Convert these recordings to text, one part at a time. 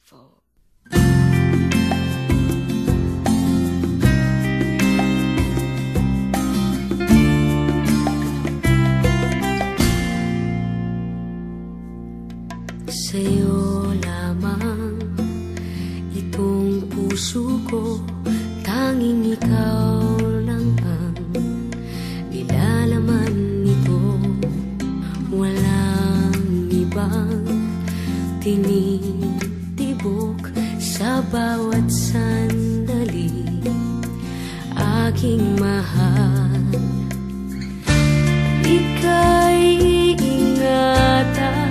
for sa'yo lamang itong puso ko, tanging ikaw lang ang nilalaman nito. Walang ibang tinitibok sa bawat sandali, aking mahal. Ika'y iingatan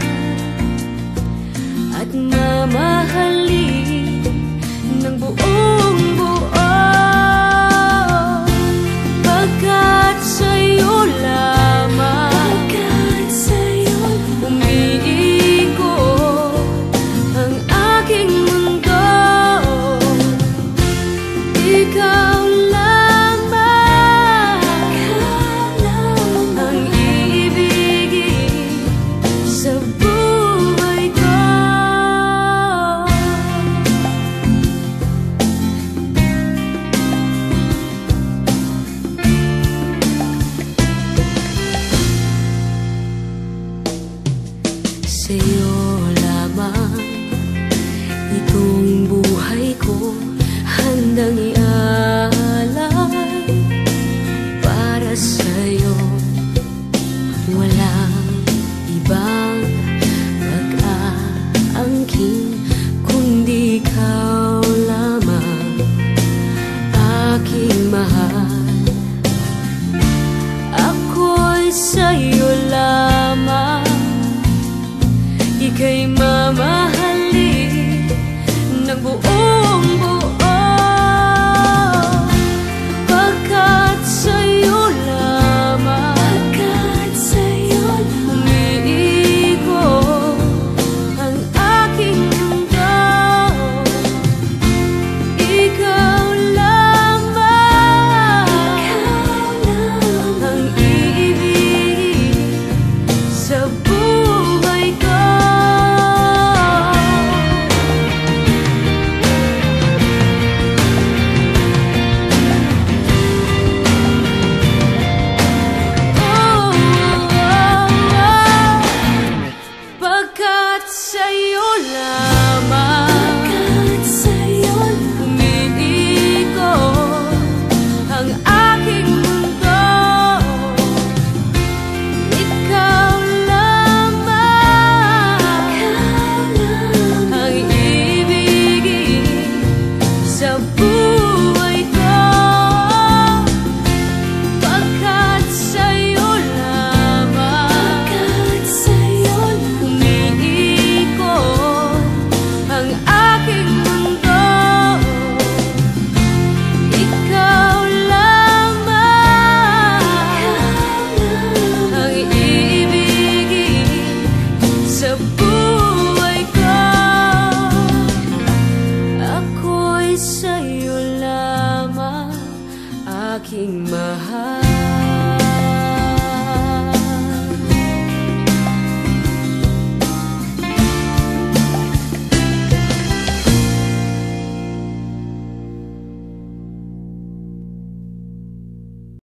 at mamahalin ng buong buo, pagkat sa'yo lamang umiikot ang aking mundo. Ikaw lamang ang iibigin sa buhay ko. Sa'yo lamang itong buhay ko, handang ialay para sa'yo. Walang ibang mag-aangkin kundi ikaw lamang, aking mahal. Ako'y sa'yo lamang, ika'y mamahalin ng buong buo, pagkat sa'yo lamang umiikot ang aking mundo. Ikaw lamang ang iibigin sa buhay ko. Pagkat sa'yo lang